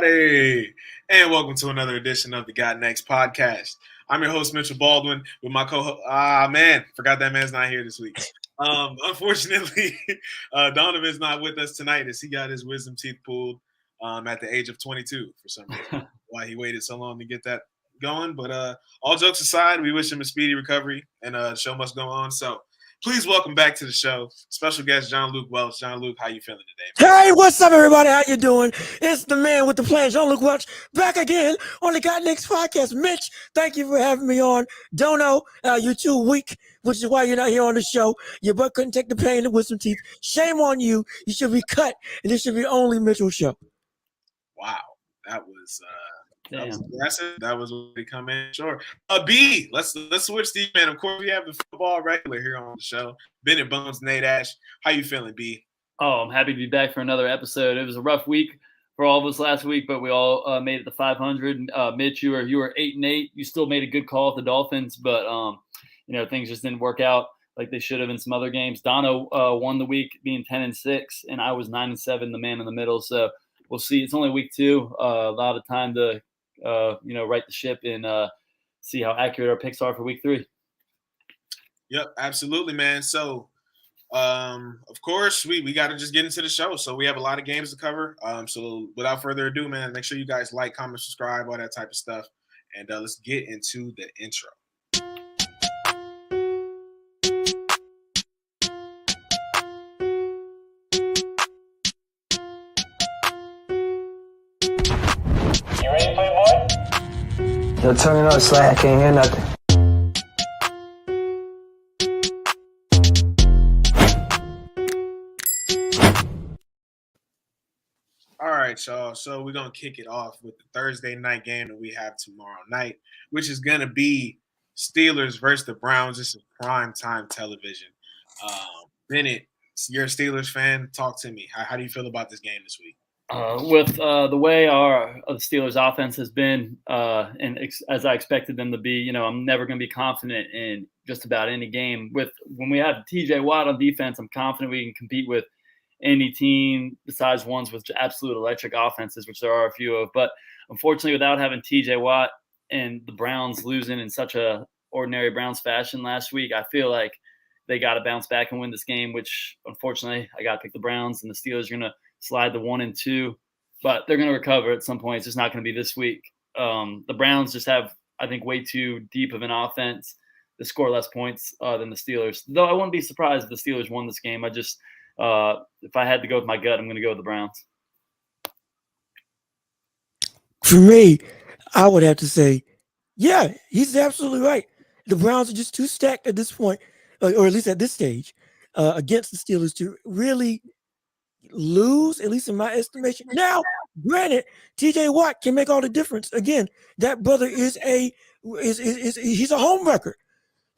everybody, and welcome to another edition of the Got Next podcast. I'm your host, Mitchell Baldwin, with my co-host. Forgot that man's not here this week. Unfortunately, Donovan's not with us tonight as he got his wisdom teeth pulled at the age of 22 for some reason. Why he waited so long to get that going. But all jokes aside, we wish him a speedy recovery, and the show must go on. So please welcome back to the show, special guest Jean-Luc Welch. Jean-Luc, how you feeling today, man? Hey, what's up, everybody? How you doing? It's the man with the plan, Jean-Luc Welch, back again on the Got Next podcast. Mitch, thank you for having me on. Dono, you're too weak, which is why you're not here on the show. Your butt couldn't take the pain with some teeth. Shame on you. You should be cut, and this should be only Mitchell show. Wow, that was aggressive. That was what they come in. Sure. B, let's switch these, man. Of course, we have the football regular here on the show. Bennett Bones, Nate Ash. How you feeling, B? Oh, I'm happy to be back for another episode. It was a rough week for all of us last week, but we all made it to 500. Mitch, you were 8-8. You still made a good call at the Dolphins, but things just didn't work out like they should have in some other games. Dono won the week being 10-6, and I was 9-7, the man in the middle. So we'll see. It's only week 2. A lot of time to right the ship and see how accurate our picks are for week 3. Yep, absolutely, man. So. Of course, we got to just get into the show. So we have a lot of games to cover. So without further ado, man, make sure you guys like, comment, subscribe, all that type of stuff. And let's get into the intro. You ready to play, boy? Yo, turn it up, Sly. I can't hear nothing. All right, y'all. So we're going to kick it off with the Thursday night game that we have tomorrow night, which is going to be Steelers versus the Browns. This is prime time television. Bennett, you're a Steelers fan. Talk to me. How do you feel about this game this week? With the way the Steelers offense has been, as I expected them to be, I'm never going to be confident in just about any game. When we have TJ Watt on defense, I'm confident we can compete with any team besides ones with absolute electric offenses, which there are a few of. But unfortunately, without having TJ Watt and the Browns losing in such a ordinary Browns fashion last week, I feel like they got to bounce back and win this game, which unfortunately I got to pick the Browns, and the Steelers are going to slide to 1-2, but they're going to recover at some point. It's just not going to be this week. The Browns just have, I think, way too deep of an offense to score less points than the Steelers. Though I wouldn't be surprised if the Steelers won this game. If I had to go with my gut, I'm going to go with the Browns. For me, I would have to say, yeah, he's absolutely right. The Browns are just too stacked at this point, or at least at this stage, against the Steelers to really lose, at least in my estimation. Now, granted, TJ Watt can make all the difference. Again, that brother is he's a home wrecker.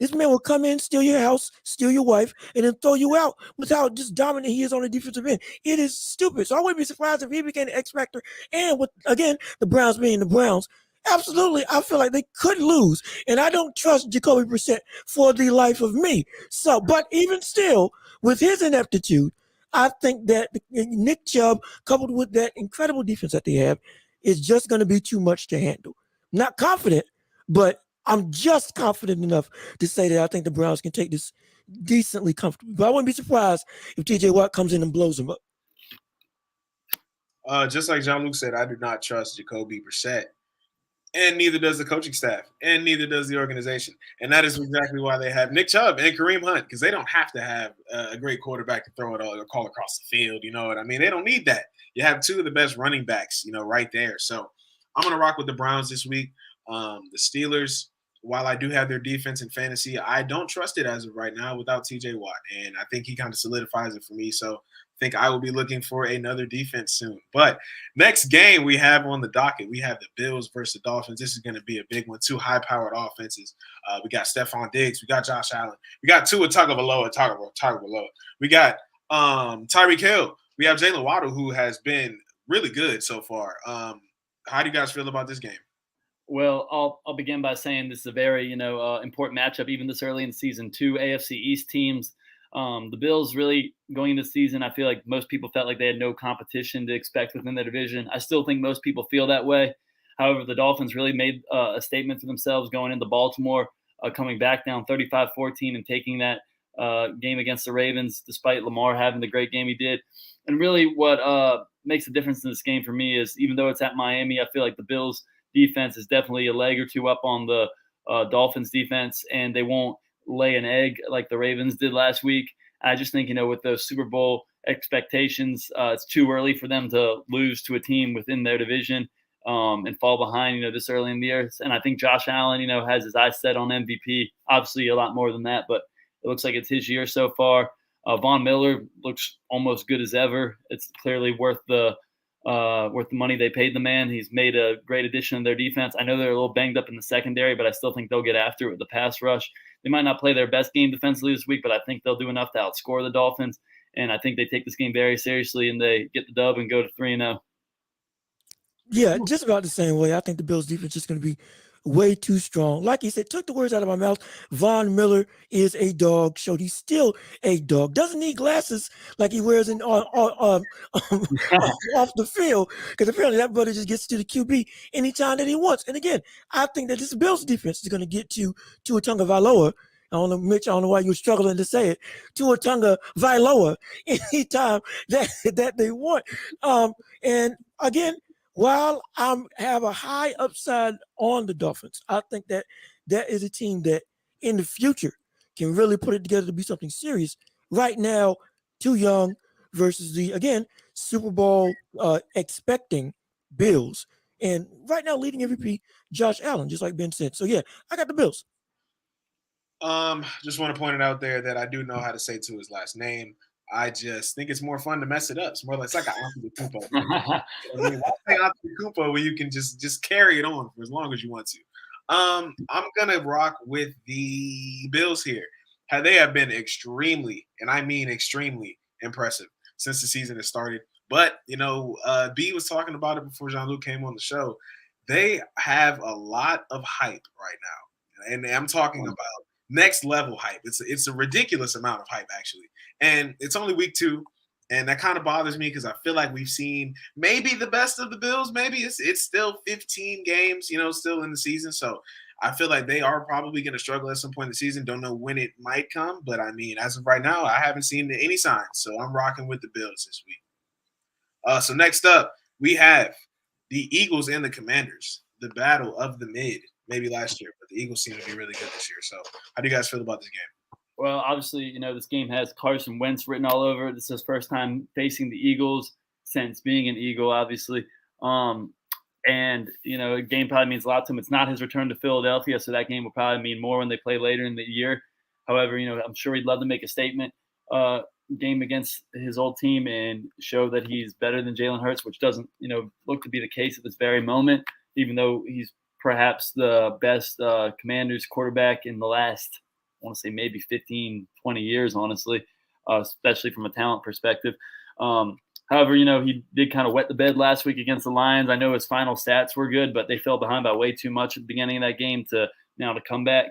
This man will come in, steal your house, steal your wife, and then throw you out with how just dominant he is on the defensive end. It is stupid. So I wouldn't be surprised if he became the X factor. And with, again, the Browns being the Browns, absolutely, I feel like they could lose. And I don't trust Jacoby Brissett for the life of me. So, but even still, with his ineptitude, I think that Nick Chubb, coupled with that incredible defense that they have, is just going to be too much to handle. Not confident, but I'm just confident enough to say that I think the Browns can take this decently comfortably. But I wouldn't be surprised if TJ Watt comes in and blows them up. Just like Jean-Luc said, I do not trust Jacoby Brissett, and neither does the coaching staff, and neither does the organization. And that is exactly why they have Nick Chubb and Kareem Hunt, because they don't have to have a great quarterback to throw it all or call across the field. You know what I mean? They don't need that. You have two of the best running backs, right there. So I'm going to rock with the Browns this week. The Steelers, while I do have their defense in fantasy, I don't trust it as of right now without TJ Watt. And I think he kind of solidifies it for me. So I think I will be looking for another defense soon. But next game we have on the docket, we have the Bills versus the Dolphins. This is going to be a big one. Two high-powered offenses. We got Stephon Diggs. We got Josh Allen. We got Tua Tagovailoa. We got Tyreek Hill. We have Jalen Waddle, who has been really good so far. How do you guys feel about this game? Well, I'll begin by saying this is a very important matchup, even this early in season. 2 AFC East teams The Bills really going into the season, I feel like most people felt like they had no competition to expect within their division. I still think most people feel that way. However, the Dolphins really made a statement for themselves going into Baltimore, coming back down 35-14 and taking that game against the Ravens, despite Lamar having the great game he did. And really what makes a difference in this game for me is even though it's at Miami, I feel like the Bills defense is definitely a leg or two up on the Dolphins defense, and they won't lay an egg like the Ravens did last week. I just think, with those Super Bowl expectations, it's too early for them to lose to a team within their division and fall behind, this early in the year. And I think Josh Allen, has his eyes set on MVP, obviously a lot more than that, but it looks like it's his year so far. Von Miller looks almost good as ever. It's clearly worth the money they paid the man. He's made a great addition to their defense. I know they're a little banged up in the secondary, but I still think they'll get after it with the pass rush. They might not play their best game defensively this week, but I think they'll do enough to outscore the Dolphins. And I think they take this game very seriously and they get the dub and go to 3-0. Yeah, just about the same way. I think the Bills defense is going to be way too strong. Like you said, took the words out of my mouth. Von Miller is a dog. Showed he's still a dog. Doesn't need glasses like he wears off the field, because apparently that brother just gets to the QB anytime that he wants. And again, I think that this Bills defense is going to get to Tua Tagovailoa. I don't know, Mitch, I don't know why you're struggling to say it. Tua Tagovailoa anytime that they want. And again, while I have a high upside on the Dolphins, I think that is a team that in the future can really put it together to be something serious. Right now, too young versus the, again, Super Bowl expecting Bills. And right now, leading MVP, Josh Allen, just like Ben said. So, yeah, I got the Bills. Just want to point it out there that I do know how to say to his last name. I just think it's more fun to mess it up. It's more like, it's like an Antetokounmpo. I mean, why say Antetokounmpo where you can just carry it on for as long as you want to. I'm gonna rock with the Bills here. They have been extremely, and I mean extremely, impressive since the season has started. But B was talking about it before Jean-Luc came on the show. They have a lot of hype right now, and I'm talking about next level hype. It's a ridiculous amount of hype, actually. And it's only week 2, and that kind of bothers me because I feel like we've seen maybe the best of the Bills. Maybe it's still 15 games, still in the season. So I feel like they are probably going to struggle at some point in the season. Don't know when it might come, but I mean, as of right now, I haven't seen any signs. So I'm rocking with the Bills this week. So next up, we have the Eagles and the Commanders, the battle of the mid. Maybe last year, but the Eagles seem to be really good this year. So how do you guys feel about this game? Well, obviously, this game has Carson Wentz written all over it. This is his first time facing the Eagles since being an Eagle, obviously. And, a game probably means a lot to him. It's not his return to Philadelphia, so that game will probably mean more when they play later in the year. However, I'm sure he'd love to make a statement game against his old team and show that he's better than Jalen Hurts, which doesn't, look to be the case at this very moment, even though he's perhaps the best Commanders quarterback in the last, I want to say maybe 15, 20 years, honestly, especially from a talent perspective. However, he did kind of wet the bed last week against the Lions. I know his final stats were good, but they fell behind by way too much at the beginning of that game to come back.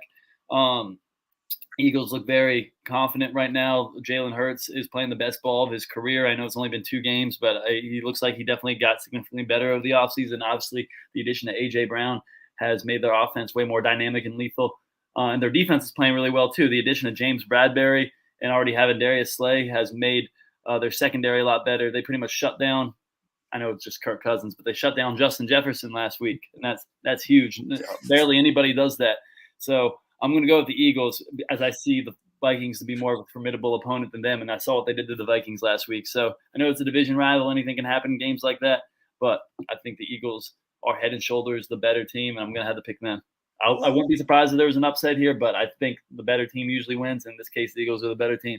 Eagles look very confident right now. Jalen Hurts is playing the best ball of his career. I know it's only been 2 games, but he looks like he definitely got significantly better over the offseason. Obviously, the addition of A.J. Brown has made their offense way more dynamic and lethal. And their defense is playing really well, too. The addition of James Bradbury and already having Darius Slay has made their secondary a lot better. They pretty much shut down – I know it's just Kirk Cousins, but they shut down Justin Jefferson last week, and that's huge. Barely anybody does that. So I'm going to go with the Eagles as I see the Vikings to be more of a formidable opponent than them, and I saw what they did to the Vikings last week. So I know it's a division rival. Anything can happen in games like that, but I think the Eagles – are head and shoulders the better team, and I'm going to have to pick them. I wouldn't be surprised if there was an upset here, but I think the better team usually wins. In this case, the Eagles are the better team.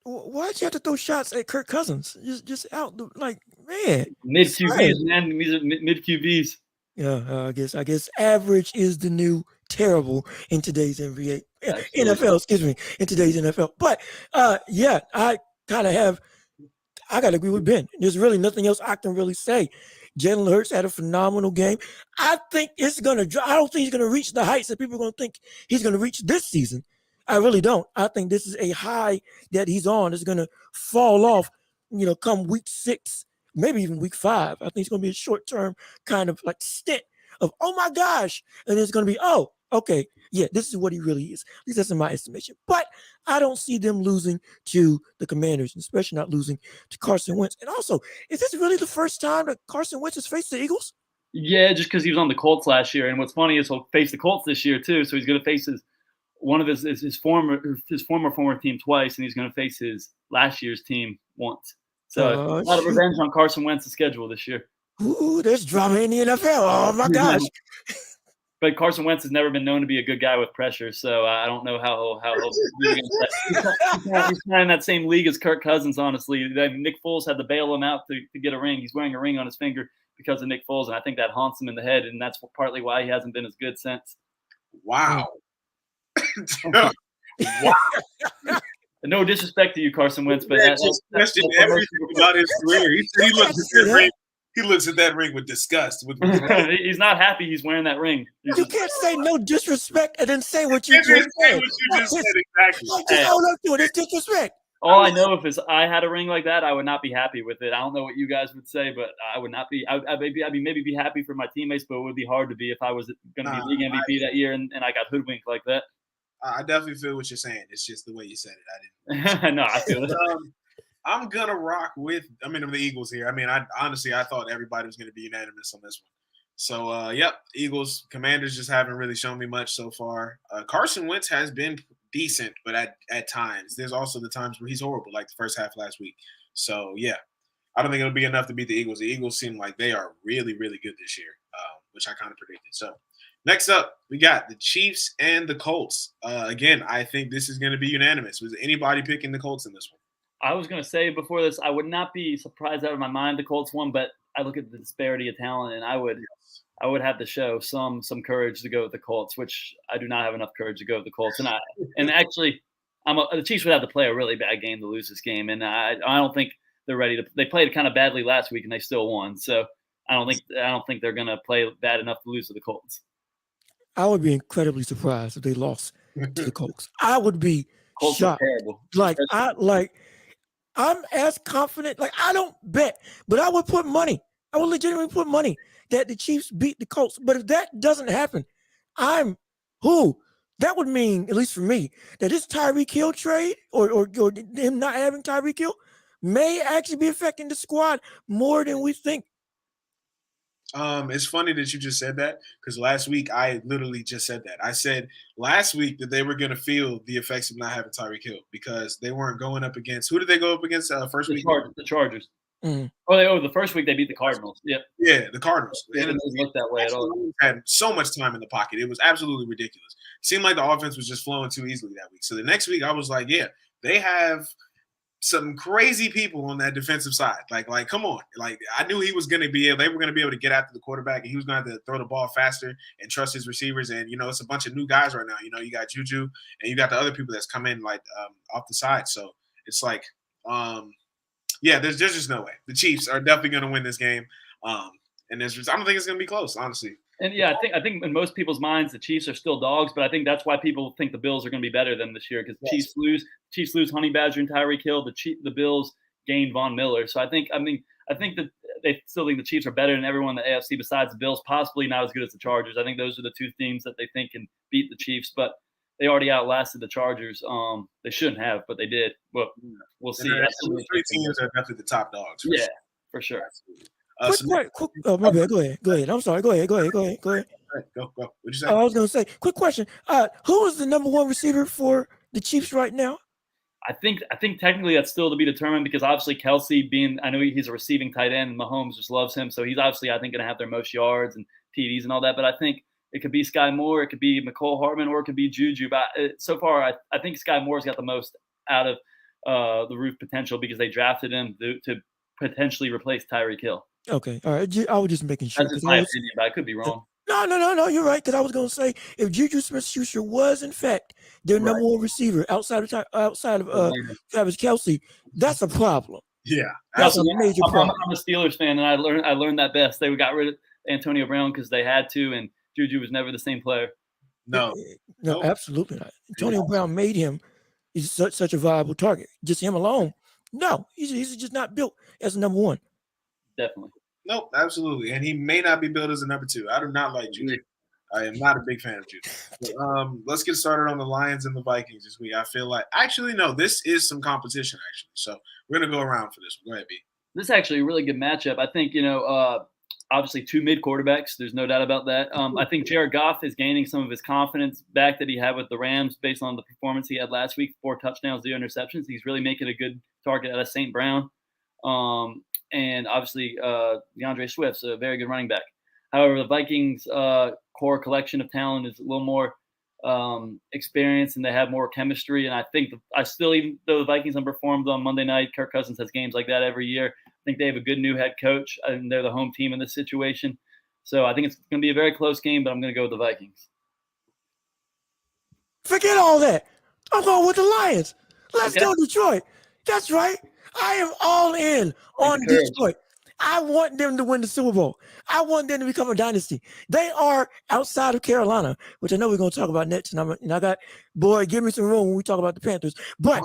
Why'd you have to throw shots at Kirk Cousins? Just out, man. Mid QBs, man. These are mid QBs. Yeah, I guess average is the new terrible in today's NBA. NFL, excuse me, in today's NFL. But, yeah, I got to agree with Ben. There's really nothing else I can really say. Jalen Hurts had a phenomenal game. I think I don't think he's going to reach the heights that people are going to think he's going to reach this season. I really don't. I think this is a high that he's on. It's going to fall off, come week 6, maybe even week 5. I think it's going to be a short-term kind of like stint of, oh my gosh. And it's going to be, oh, okay, yeah, this is what he really is. At least that's in my estimation. But I don't see them losing to the Commanders, especially not losing to Carson Wentz. And also, is this really the first time that Carson Wentz has faced the Eagles? Yeah, just because he was on the Colts last year. And what's funny is he'll face the Colts this year too. So he's going to face his former team twice, and he's going to face his last year's team once. So a lot of revenge on Carson Wentz's schedule this year. Ooh, there's drama in the NFL. Oh my gosh. But Carson Wentz has never been known to be a good guy with pressure, so I don't know how he'll do against that. He's not in that same league as Kirk Cousins, honestly. Nick Foles had to bail him out to get a ring. He's wearing a ring on his finger because of Nick Foles, and I think that haunts him in the head, and that's partly why he hasn't been as good since. Wow. Wow. No disrespect to you, Carson Wentz, but just questioned everything about his career. He looks at that ring with disgust. He's not happy he's wearing that ring. You can't say no disrespect and then say what you just said. Exactly. Just hold up to it. It's disrespect. All I know, if I had a ring like that, I would not be happy with it. I don't know what you guys would say, but I would not be. I'd maybe be happy for my teammates, but it would be hard to be if I was going to be league MVP that year and I got hoodwinked like that. I definitely feel what you're saying. It's just the way you said it. I didn't. No, I feel it. I'm gonna rock with. The Eagles here. I thought everybody was gonna be unanimous on this one. So, yep, Eagles. Commanders just haven't really shown me much so far. Carson Wentz has been decent, but at times there's also the times where he's horrible, like the first half last week. So, yeah, I don't think it'll be enough to beat the Eagles. The Eagles seem like they are really, really good this year, which I kind of predicted. So, next up, we got the Chiefs and the Colts. Again, I think this is going to be unanimous. Was anybody picking the Colts in this one? I was going to say before this, I would not be surprised out of my mind the Colts won, but I look at the disparity of talent, and I would have to show some courage to go with the Colts, which I do not have enough courage to go with the Colts. And actually, the Chiefs would have to play a really bad game to lose this game, and I don't think they're ready to. They played kind of badly last week, and they still won. So I don't think they're going to play bad enough to lose to the Colts. I would be incredibly surprised if they lost to the Colts. I would be Colts shocked. Terrible. I'm as confident. I don't bet, but I would put money. I would legitimately put money that the Chiefs beat the Colts. But if that doesn't happen, that would mean, at least for me, that this Tyreek Hill trade or him not having Tyreek Hill may actually be affecting the squad more than we think. It's funny that you just said that because last week I literally just said that. I said last week that they were going to feel the effects of not having Tyreek Hill because they weren't going up against – who did they go up against first week? The Chargers. Mm. The first week they beat the Cardinals. Yep. Yeah, the Cardinals. It didn't look that way at all. Had so much time in the pocket. It was absolutely ridiculous. It seemed like the offense was just flowing too easily that week. So the next week I was like, yeah, they have – some crazy people on that defensive side. Like, come on. Like, I knew they were going to be able to get after the quarterback, and he was going to have to throw the ball faster and trust his receivers. And, it's a bunch of new guys right now. You got Juju, and you got the other people that's come in, off the side. So it's like, there's just no way. The Chiefs are definitely going to win this game. And I don't think it's going to be close, honestly. And yeah, I think in most people's minds the Chiefs are still dogs, but I think that's why people think the Bills are going to be better than this year because Chiefs lose Honey Badger and Tyreek Hill. The Bills gained Von Miller, so I think that they still think the Chiefs are better than everyone in the AFC besides the Bills. Possibly not as good as the Chargers. I think those are the two teams that they think can beat the Chiefs, but they already outlasted the Chargers. They shouldn't have, but they did. Well, we'll see. Those three teams are definitely the top dogs. For sure. Quick. Oh, my bad. Go ahead. I'm sorry. Go ahead. Go. Go. What'd you say? I was going to say, quick question. Who is the number one receiver for the Chiefs right now? I think technically that's still to be determined because obviously Kelsey I know he's a receiving tight end and Mahomes just loves him. So he's obviously, I think, going to have their most yards and TDs and all that. But I think it could be Sky Moore, it could be McCole Hardman, or it could be Juju. But so far, I think Sky Moore's got the most out of the roof potential because they drafted him to potentially replace Tyreek Hill. Okay. All right. I was just making sure. That's just my opinion, but I could be wrong. No. You're right. Because I was going to say if Juju Smith-Schuster was in fact their number one receiver outside of Travis Kelsey, that's a problem. Yeah, that's a major problem. I'm a Steelers fan, and I learned that best. They got rid of Antonio Brown because they had to, and Juju was never the same player. No. No, Nope. absolutely not. Antonio Brown made him such a viable target. Just him alone. No, he's just not built as a number one. Definitely. Nope, absolutely. And he may not be billed as a number 2. I do not like Juju. I am not a big fan of Juju. But, let's get started on the Lions and the Vikings this week. I feel like actually no, this is some competition actually. So we're gonna go around for this one. Go ahead, B. This is actually a really good matchup. I think, obviously 2 mid quarterbacks. There's no doubt about that. I think Jared Goff is gaining some of his confidence back that he had with the Rams based on the performance he had last week. 4 touchdowns, 0 interceptions. He's really making a good target out of St. Brown. And obviously DeAndre Swift's a very good running back. However, the Vikings core collection of talent is a little more experienced and they have more chemistry. And I think even though the Vikings underperformed on Monday night, Kirk Cousins has games like that every year. I think they have a good new head coach and they're the home team in this situation. So I think it's going to be a very close game, but I'm going to go with the Vikings. Forget all that. I'm going with the Lions. Let's go Detroit. That's right. I am all in on Detroit. I want them to win the Super Bowl. I want them to become a dynasty. They are outside of Carolina, which I know we're going to talk about next. And I got, boy, give me some room when we talk about the Panthers. But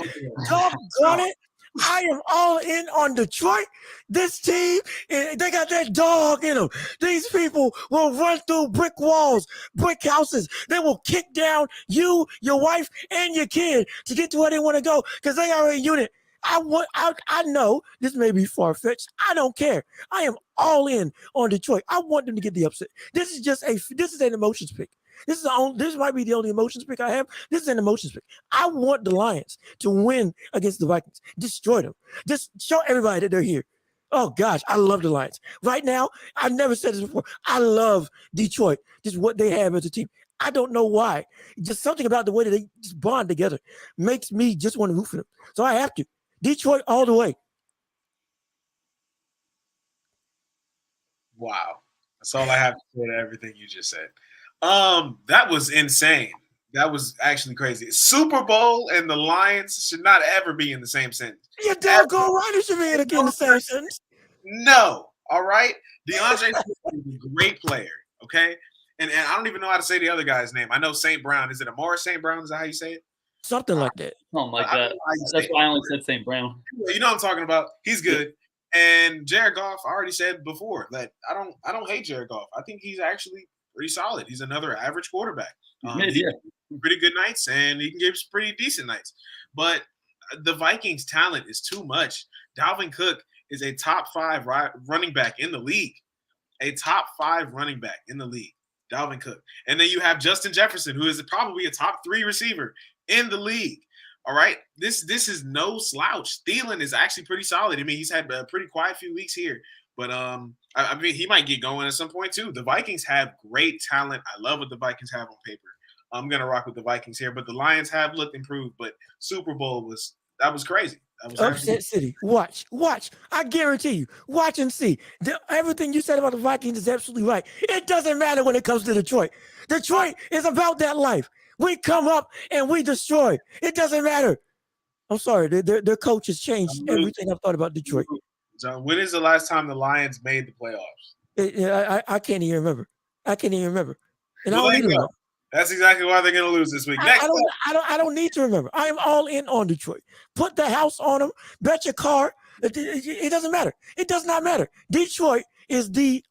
doggone it, I am all in on Detroit. This team, they got that dog in them. These people will run through brick walls, brick houses. They will kick down you, your wife, and your kid to get to where they want to go because they are a unit. I know this may be far-fetched. I don't care. I am all in on Detroit. I want them to get the upset. This is an emotions pick. This might be the only emotions pick I have. This is an emotions pick. I want the Lions to win against the Vikings. Destroy them. Just show everybody that they're here. Oh gosh, I love the Lions. Right now, I've never said this before. I love Detroit. Just what they have as a team. I don't know why. Just something about the way that they just bond together makes me just want to root for them. So I have to. Detroit all the way. Wow. That's all I have to say to everything you just said. That was insane. That was actually crazy. Super Bowl and the Lions should not ever be in the same sentence. Your doggone right should be in the same sentence. No. All right. DeAndre is a great player. Okay. And I don't even know how to say the other guy's name. I know St. Brown. Is it Amara St. Brown? Is that how you say it? Something like that. Something like that. That's why I only said St. Brown. You know what I'm talking about. He's good. And Jared Goff, I already said before that I don't hate Jared Goff. I think he's actually pretty solid. He's another average quarterback. He pretty good nights, and he can give pretty decent nights. But the Vikings' talent is too much. Dalvin Cook is a top 5 running back in the league. A top 5 running back in the league. Dalvin Cook. And then you have Justin Jefferson, who is probably a top 3 receiver in the league. All right. This is no slouch. Thielen is actually pretty solid. I mean, he's had a pretty quiet few weeks here, but I mean, he might get going at some point too. The Vikings have great talent. I love what the Vikings have on paper. I'm gonna rock with the Vikings here, but the Lions have looked improved. But Super Bowl was crazy. That was upset city. Watch. I guarantee you. Watch and see. Everything you said about the Vikings is absolutely right. It doesn't matter when it comes to Detroit. Detroit is about that life. We come up and we destroy. It doesn't matter. I'm sorry. Their coach has changed everything I've thought about Detroit. John, when is the last time the Lions made the playoffs? I can't even remember. And Well, I don't need to remember. That's exactly why they're going to lose this week. I don't need to remember. I am all in on Detroit. Put the house on them. Bet your car. It doesn't matter. It does not matter. Detroit is they're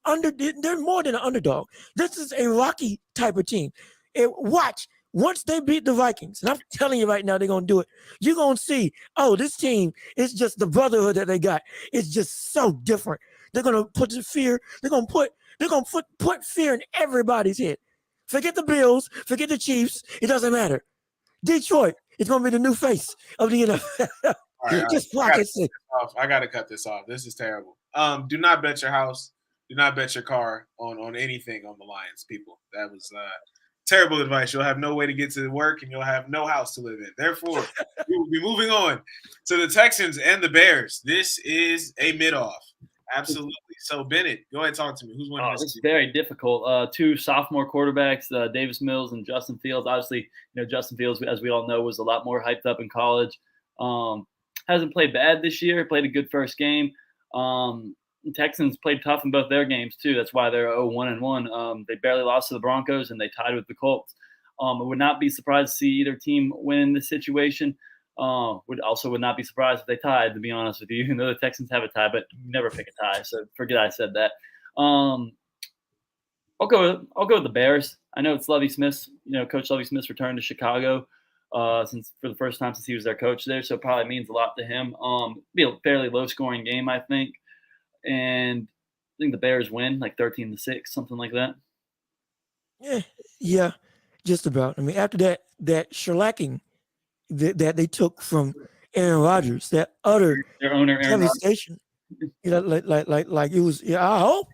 more than an underdog. This is a Rocky type of team. Watch. Once they beat the Vikings, and I'm telling you right now, they're going to do it. You're going to see, this team is just the brotherhood that they got. It's just so different. They're going to put the fear. They're going to put fear in everybody's head. Forget the Bills. Forget the Chiefs. It doesn't matter. Detroit is going to be the new face of the NFL. Just block it. I got to cut this off. This is terrible. Do not bet your house. Do not bet your car on anything on the Lions, people. That was terrible advice. You'll have no way to get to work, and you'll have no house to live in. Therefore, we will be moving on to the Texans and the Bears. This is a mid-off. Absolutely. So, Bennett, go ahead and talk to me. Who's winning this? It's very difficult. 2 sophomore quarterbacks, Davis Mills and Justin Fields. Obviously, Justin Fields, as we all know, was a lot more hyped up in college. Hasn't played bad this year. Played a good first game. Texans played tough in both their games too. That's why they're 0-1-1. They barely lost to the Broncos and they tied with the Colts. I would not be surprised to see either team win this situation. Would not be surprised if they tied, to be honest with you. Even though the Texans have a tie, but you never pick a tie, so forget I said that. I'll go with the Bears. I know it's Lovie Smith's, Coach Lovie Smith's return to Chicago since for the first time since he was their coach there, so it probably means a lot to him. Be a fairly low-scoring game, I think, and I think the Bears win like 13-6, something like that. Yeah, just about. I mean, after that shellacking that they took from Aaron Rodgers, that utter their owner Aaron devastation, like it was. Yeah, I hope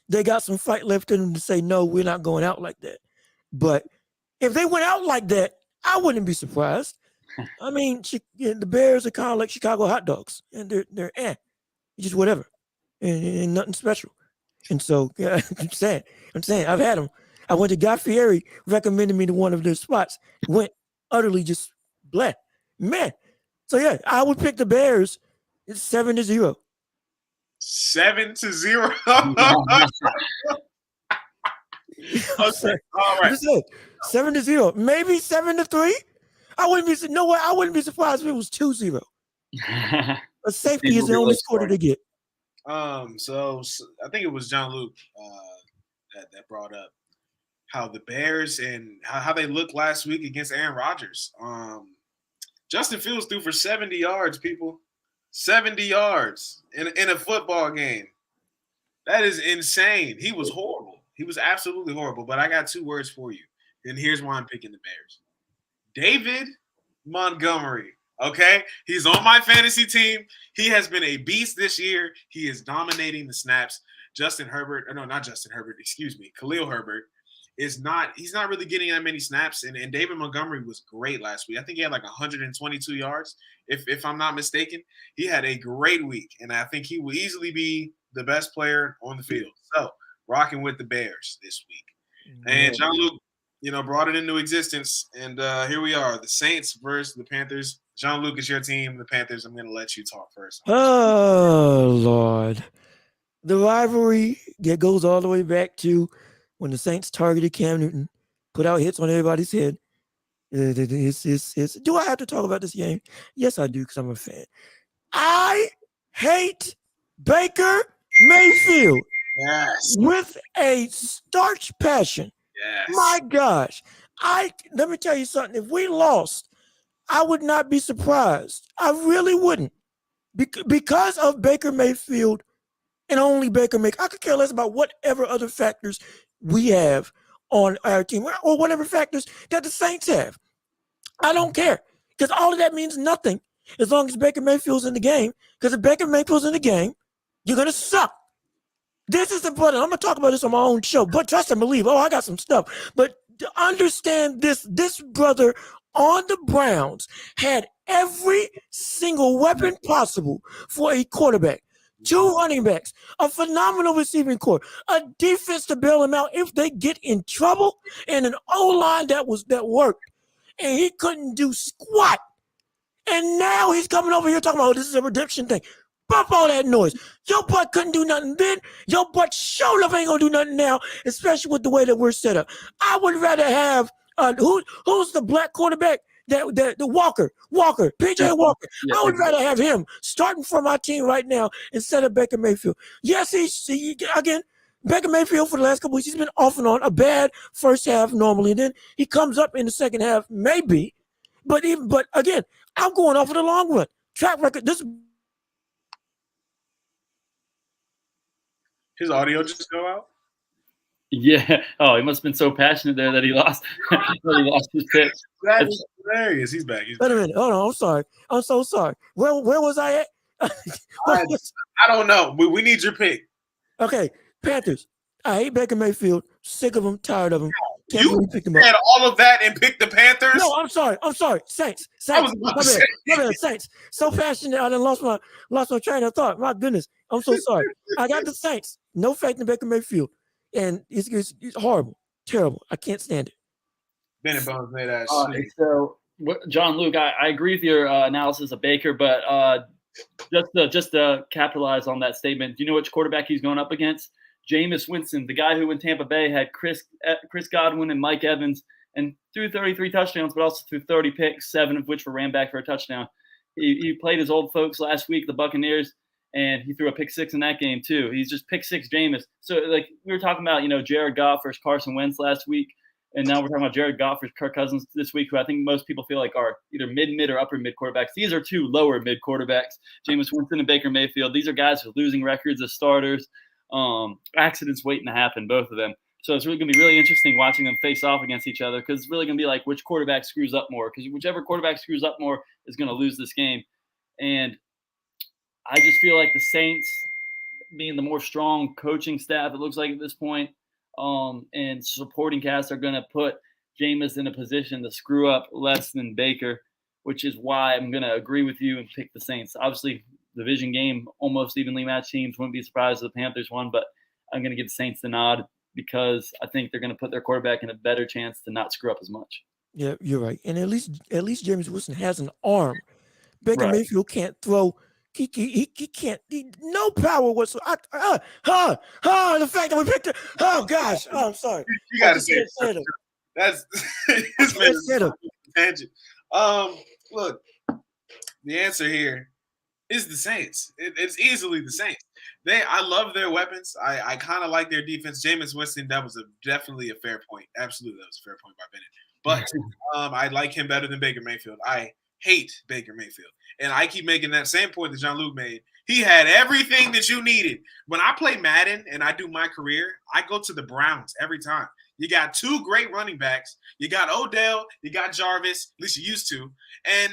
they got some fight left in them to say no, we're not going out like that. But if they went out like that, I wouldn't be surprised. I mean, the Bears are kind of like Chicago hot dogs, and they're just whatever, and nothing special. And so, yeah, I'm saying, I've had them. I went to Guy Fieri, recommended me to one of their spots. Went utterly just blah, man. So yeah, I would pick the Bears. It's 7-0. 7-0. Okay. All right. 7-0, maybe 7-3. I wouldn't be surprised if it was 2-0. A safety is the only score to get. So I think it was John Luke that brought up how the Bears and how they looked last week against Aaron Rodgers. Justin Fields threw for 70 yards, people. 70 yards in a football game. That is insane. He was horrible. He was absolutely horrible. But I got 2 words for you. And here's why I'm picking the Bears. David Montgomery. Okay? He's on my fantasy team. He has been a beast this year. He is dominating the snaps. Khalil Herbert he's not really getting that many snaps. And David Montgomery was great last week. I think he had like 122 yards, if I'm not mistaken. He had a great week, and I think he will easily be the best player on the field. So rocking with the Bears this week. And John Luke, brought it into existence. And here we are, the Saints versus the Panthers. John Luke is your team, the Panthers. I'm going to let you talk first. Oh, Lord. The rivalry that goes all the way back to when the Saints targeted Cam Newton, put out hits on everybody's head. Do I have to talk about this game? Yes, I do, because I'm a fan. I hate Baker Mayfield. Yes. With a starch passion. Yes. My gosh. Let me tell you something. If we lost, I would not be surprised. I really wouldn't. Because of Baker Mayfield and only Baker Mayfield. I could care less about whatever other factors we have on our team or whatever factors that the Saints have. I don't care, because all of that means nothing as long as Baker Mayfield's in the game, because if Baker Mayfield's in the game, you're going to suck. This is the brother. I'm going to talk about this on my own show, but trust and believe. I got some stuff. But to understand this brother on the Browns had every single weapon possible for a quarterback. 2 running backs, a phenomenal receiving core, a defense to bail him out if they get in trouble, and an O-line that worked. And he couldn't do squat. And now he's coming over here talking about, this is a redemption thing. Bump all that noise. Your butt couldn't do nothing then. Your butt sure enough ain't going to do nothing now, especially with the way that we're set up. I would rather have, who's the black quarterback? The Walker, PJ Walker. Yeah, I would rather have him starting for my team right now instead of Baker Mayfield. Yes, again, Baker Mayfield for the last couple weeks, he's been off and on, a bad first half normally. Then he comes up in the second half, maybe. But again, I'm going off of the long run. Track record. His audio just go out? Yeah. Oh, he must have been so passionate there that he lost. His pitch. That is hilarious. He's back. Wait a minute. Hold on. I'm sorry. I'm so sorry. Where was I at? I don't know. We need your pick. Okay. Panthers. I hate Baker Mayfield. Sick of him. Tired of him. You had all of that and picked the Panthers? No, I'm sorry. Saints. My bad. Saints. So passionate, I done lost my train of thought. My goodness. I'm so sorry. I got the Saints. No faith in Baker Mayfield. And it's horrible. Terrible. I can't stand it. Bennett Bones made that shit. So, John Luke, I agree with your analysis of Baker, but just to capitalize on that statement, do you know which quarterback he's going up against? Jameis Winston, the guy who in Tampa Bay had Chris Godwin and Mike Evans and threw 33 touchdowns, but also threw 30 picks, 7 of which were ran back for a touchdown. He played his old folks last week, the Buccaneers, and he threw a pick 6 in that game too. He's just pick 6 Jameis. So like we were talking about, Jared Goff versus Carson Wentz last week, and now we're talking about Jared Goff versus Kirk Cousins this week, who I think most people feel like are either mid or upper mid quarterbacks. These are 2 lower mid quarterbacks, Jameis Winston and Baker Mayfield. These are guys with losing records as starters. Accidents waiting to happen, both of them. So it's really going to be really interesting watching them face off against each other, because it's really going to be like which quarterback screws up more, because whichever quarterback screws up more is going to lose this game. And I just feel like the Saints, being the more strong coaching staff, it looks like at this point, and supporting cast, are going to put Jameis in a position to screw up less than Baker, which is why I'm going to agree with you and pick the Saints. Obviously, division game, almost evenly matched teams. Wouldn't be surprised if the Panthers won, but I'm going to give the Saints the nod because I think they're going to put their quarterback in a better chance to not screw up as much. Yeah, you're right. And at least Jameis Winston has an arm. Baker Right. Mayfield can't throw. He can't. No power whatsoever. The fact that we picked it. Oh gosh. Oh, I'm sorry. You got to say it. That's this man is a tangent. Look, the answer here is the Saints. It's easily the Saints. I love their weapons. I kind of like their defense. Jameis Winston, that was definitely a fair point. Absolutely, that was a fair point by Bennett. But I like him better than Baker Mayfield. I hate Baker Mayfield. And I keep making that same point that Jean-Luc made. He had everything that you needed. When I play Madden and I do my career, I go to the Browns every time. You got 2 great running backs. You got Odell. You got Jarvis. At least you used to. And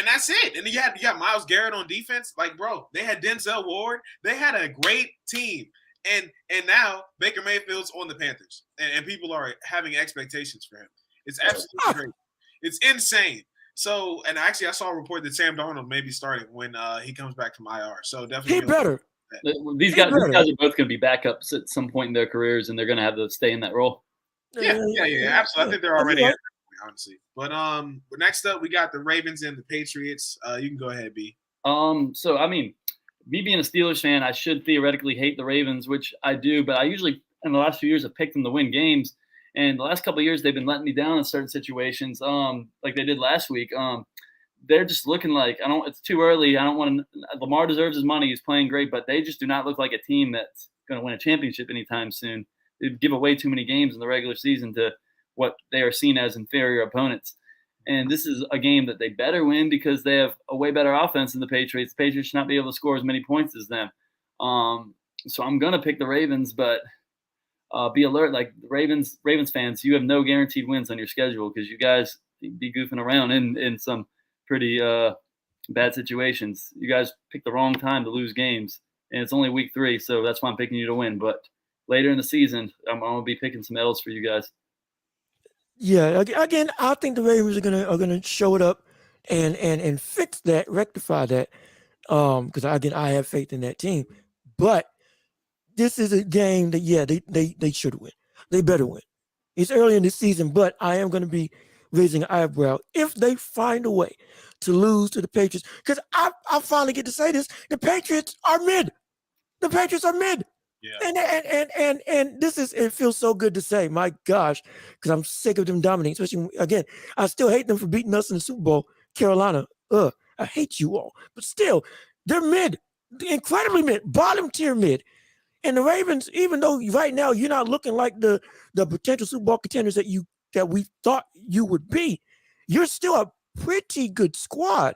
that's it. And you got Myles Garrett on defense. Like, bro, they had Denzel Ward. They had a great team. And now Baker Mayfield's on the Panthers. And people are having expectations for him. It's absolutely great. It's insane. So, and actually, I saw a report that Sam Darnold may be starting when he comes back from IR. So definitely, he better. These guys are both going to be backups at some point in their careers, and they're going to have to stay in that role. Yeah, absolutely. I think they're already in, honestly. But next up, we got the Ravens and the Patriots. You can go ahead, B. So I mean, me being a Steelers fan, I should theoretically hate the Ravens, which I do, but I usually in the last few years have picked them to win games. And the last couple of years, they've been letting me down in certain situations, like they did last week. They're just looking like it's too early. I don't want to. Lamar deserves his money. He's playing great, but they just do not look like a team that's going to win a championship anytime soon. They give away too many games in the regular season to what they are seen as inferior opponents. And this is a game that they better win because they have a way better offense than the Patriots. The Patriots should not be able to score as many points as them. So I'm going to pick the Ravens, but be alert. Like Ravens fans, you have no guaranteed wins on your schedule because you guys be goofing around in some pretty bad situations. You guys picked the wrong time to lose games, and it's only week 3, so that's why I'm picking you to win. But later in the season, I'm going to be picking some L's for you guys. Yeah, again, I think the Ravens are gonna show it up and fix that, rectify that. Because again, I have faith in that team. But this is a game that they should win. They better win. It's early in the season, but I am going to be raising an eyebrow if they find a way to lose to the Patriots. Because I finally get to say this: the Patriots are mid. The Patriots are mid. Yeah. And this is, it feels so good to say, my gosh, because I'm sick of them dominating. Especially again, I still hate them for beating us in the Super Bowl. Carolina, I hate you all. But still, they're mid, incredibly mid, bottom tier mid. And the Ravens, even though right now you're not looking like the potential Super Bowl contenders that we thought you would be, you're still a pretty good squad.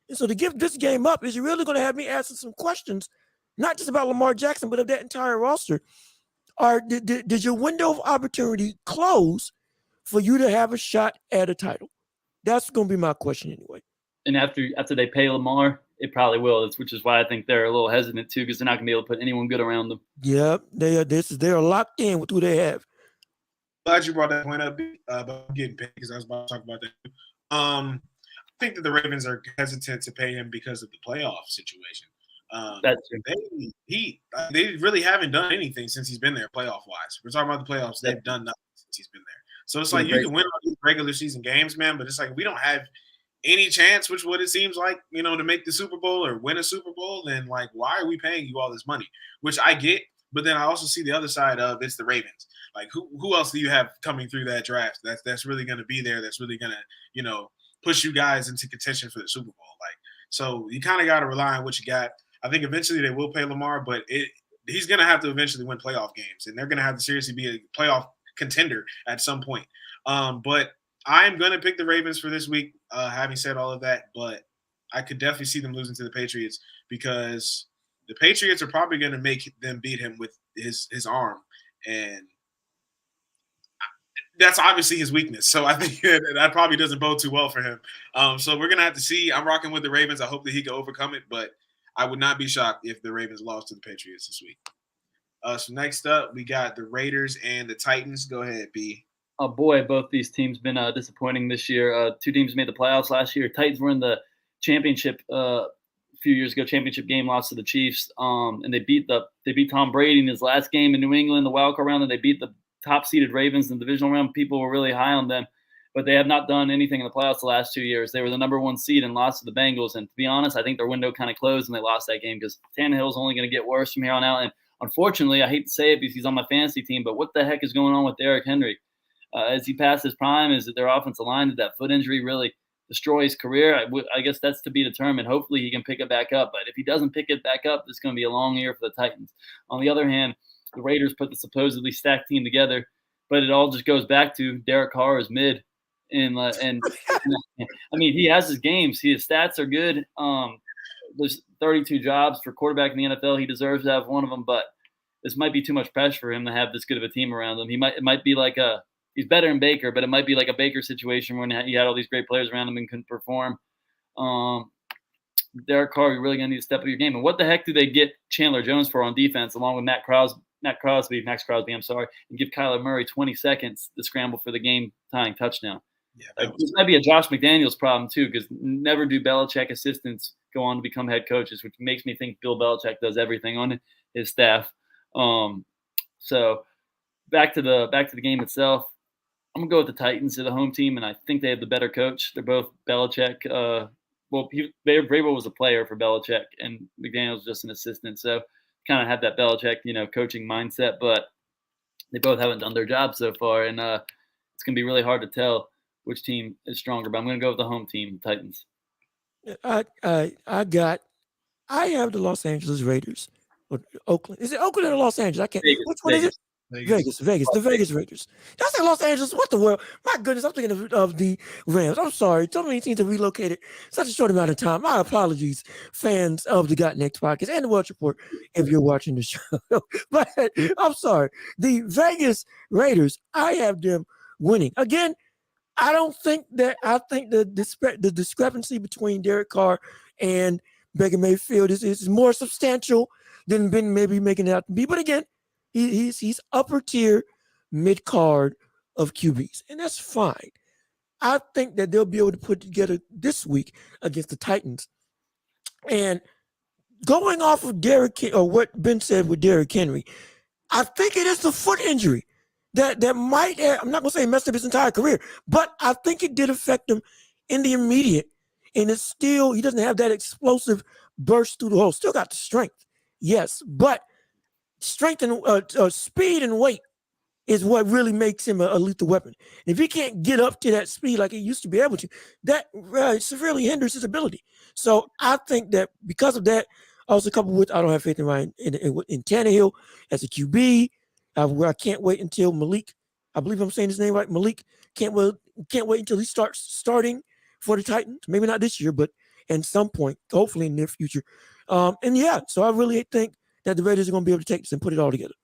And so to give this game up is really going to have me asking some questions, not just about Lamar Jackson, but of that entire roster. Did your window of opportunity close for you to have a shot at a title? That's going to be my question anyway. And after they pay Lamar, it probably will. Which is why I think they're a little hesitant too, because they're not going to be able to put anyone good around them. Yep, they're locked in with who they have. Glad you brought that point up, but I'm getting paid because I was about to talk about that. I think that the Ravens are hesitant to pay him because of the playoff situation. That's true. They really haven't done anything since he's been there, playoff wise. We're talking about the playoffs; they've done nothing since he's been there. So it's like you can win all these regular season games, man, but it's like we don't have any chance, which what it seems like, to make the Super Bowl or win a Super Bowl, then like why are we paying you all this money? Which I get, But then I also see the other side of it's the Ravens. Like who else do you have coming through that draft that's really going to be there? That's really going to push you guys into contention for the Super Bowl. Like so, you kind of got to rely on what you got. I think eventually they will pay Lamar, but he's going to have to eventually win playoff games, and they're going to have to seriously be a playoff contender at some point. But I'm going to pick the Ravens for this week. Having said all of that, but I could definitely see them losing to the Patriots because the Patriots are probably going to make them beat him with his arm, and that's obviously his weakness. So I think that probably doesn't bode too well for him. So we're going to have to see. I'm rocking with the Ravens. I hope that he can overcome it, but I would not be shocked if the Ravens lost to the Patriots this week. So next up, we got the Raiders and the Titans. Go ahead, B. Oh, boy, both these teams been disappointing this year. Two teams made the playoffs last year. Titans were in the championship a few years ago, championship game, lost to the Chiefs, and they beat Tom Brady in his last game in New England, the wild card round, and they beat the top-seeded Ravens in the divisional round. People were really high on them, but they have not done anything in the playoffs the last 2 years. They were the number one seed and lost to the Bengals, and to be honest, I think their window kind of closed when they lost that game because Tannehill's only going to get worse from here on out, and unfortunately, I hate to say it because he's on my fantasy team, but what the heck is going on with Derrick Henry? As he passed his prime, is that their offensive line, did that foot injury really destroy his career? I guess that's to be determined. Hopefully he can pick it back up. But if he doesn't pick it back up, it's going to be a long year for the Titans. On the other hand, the Raiders put the supposedly stacked team together, but it all just goes back to Derek Carr is mid. And I mean, he has his games. His stats are good. There's 32 jobs for quarterback in the NFL. He deserves to have one of them, but this might be too much pressure for him to have this good of a team around him. It might be like he's better than Baker, but it might be like a Baker situation when he had all these great players around him and couldn't perform. Derek Carr, you're really going to need to step up your game. And what the heck do they get Chandler Jones for on defense along with Max Crosby, and give Kyler Murray 20 seconds to scramble for the game-tying touchdown? Yeah, this might be a Josh McDaniels problem too, because never do Belichick assistants go on to become head coaches, which makes me think Bill Belichick does everything on his staff. So back to the game itself. I'm gonna go with the Titans. They're the home team, and I think they have the better coach. They're both Belichick. Vrabel was a player for Belichick, and McDaniels was just an assistant. So kind of have that Belichick, coaching mindset. But they both haven't done their job so far, and it's gonna be really hard to tell which team is stronger. But I'm gonna go with the home team, Titans. I have the Los Angeles Raiders. Or Oakland. Is it Oakland or Los Angeles? I can't. Vegas, Which one is it? Vegas. The Vegas Raiders. Did I say Los Angeles? What the world? My goodness, I'm thinking of the Rams. I'm sorry. So many teams have relocated such a short amount of time. My apologies, fans of the Got Next podcast and the Welch Report, if you're watching the show. But I'm sorry. The Vegas Raiders, I have them winning. Again, I think the discrepancy between Derek Carr and Baker Mayfield is more substantial than Ben maybe making it out to be. But again, he's upper tier, mid card of QBs, and that's fine. I think that they'll be able to put together this week against the Titans. And going off of what Ben said with Derrick Henry, I think it is the foot injury that might have, I'm not gonna say messed up his entire career, but I think it did affect him in the immediate. And it's still, he doesn't have that explosive burst through the hole. Still got the strength, yes, but strength and speed and weight is what really makes him a lethal weapon. If he can't get up to that speed like he used to be able to, that severely hinders his ability. So I think that because of that, also coupled with I don't have faith in Ryan in Tannehill as a QB, where I can't wait until Malik. I believe I'm saying his name right. Malik can't wait until he starts starting for the Titans. Maybe not this year, but at some point, hopefully in the near future. And yeah, so I really think that the Raiders are going to be able to take this and put it all together.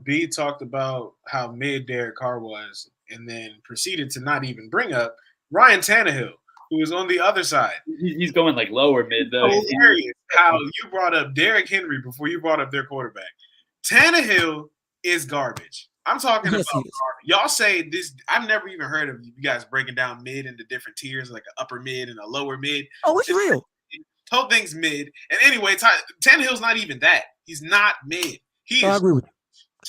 B talked about how mid Derek Carr was, and then proceeded to not even bring up Ryan Tannehill, who is on the other side. He's going like lower mid though. Hilarious how you brought up Derrick Henry before you brought up their quarterback. Tannehill is garbage. I'm talking about garbage. Y'all say this. I've never even heard of you guys breaking down mid into different tiers, like an upper mid and a lower mid. Oh, it's real. Whole thing's mid. And anyway, Tannehill's not even that. He's not mid. I agree with you.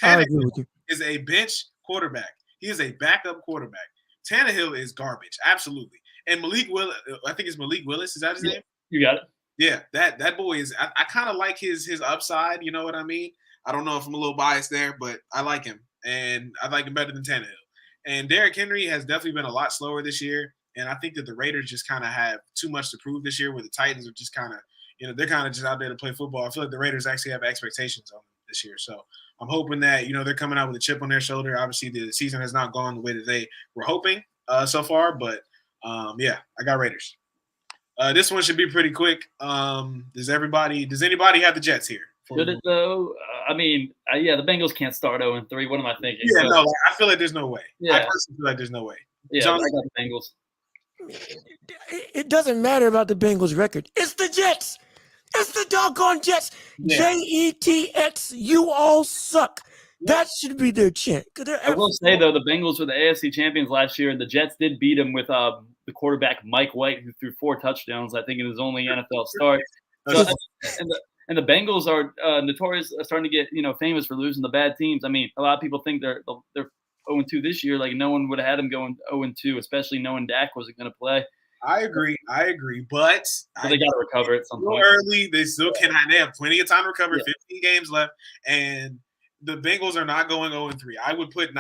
Tannehill is a bench quarterback. He is a backup quarterback. Tannehill is garbage, absolutely. And Malik Willis, I think it's Malik Willis. Is that his name? You got it. Yeah, that boy is. I kind of like his upside. You know what I mean? I don't know if I'm a little biased there, but I like him, and I like him better than Tannehill. And Derrick Henry has definitely been a lot slower this year, and I think that the Raiders just kind of have too much to prove this year. Where the Titans are just kind of, they're kind of just out there to play football. I feel like the Raiders actually have expectations on them this year, so I'm hoping that they're coming out with a chip on their shoulder. Obviously, the season has not gone the way that they were hoping so far, but yeah, I got Raiders. This one should be pretty quick. Does anybody have the Jets here? Should it though? Yeah, the Bengals can't start 0-3. What am I thinking? Yeah, no, I feel like there's no way. Yeah. I personally feel like there's no way. Yeah, John, I got the Bengals. It doesn't matter about the Bengals record. It's the Jets. It's the doggone Jets. Yeah. Jets. You all suck. That should be their chant. I will say though, the Bengals were the AFC champions last year, and the Jets did beat them with the quarterback Mike White, who threw 4 touchdowns, I think, in his only NFL start. So, and the Bengals are notorious, starting to get famous for losing the bad teams. I mean, a lot of people think they're 0-2 this year. Like no one would have had them going 0-2, especially knowing Dak wasn't going to play. I agree, but they got to recover at some point. Early, they still cannot. They have plenty of time to recover. 15 games left, and the Bengals are not going 0-3. I would put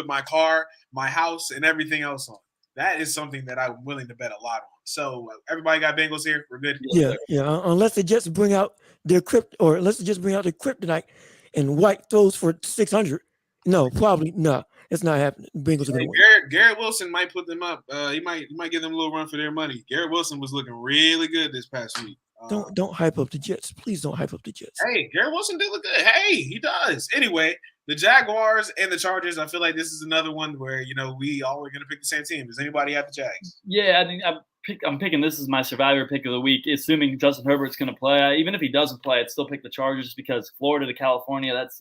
my car, my house, and everything else on. That is something that I'm willing to bet a lot on. So everybody got Bengals here. We're good. Yeah. Unless they just bring out their kryptonite, and White throws for 600. No, probably no. It's not happening. Bengals are going to win. Garrett Wilson might put them up. He might give them a little run for their money. Garrett Wilson was looking really good this past week. Don't hype up the Jets. Please don't hype up the Jets. Hey, Garrett Wilson did look good. Hey, he does. Anyway, the Jaguars and the Chargers, I feel like this is another one where, we all are going to pick the same team. Does anybody have the Jags? Yeah, I think I'm picking this as my survivor pick of the week, assuming Justin Herbert's going to play. Even if he doesn't play, I'd still pick the Chargers because Florida to California, that's,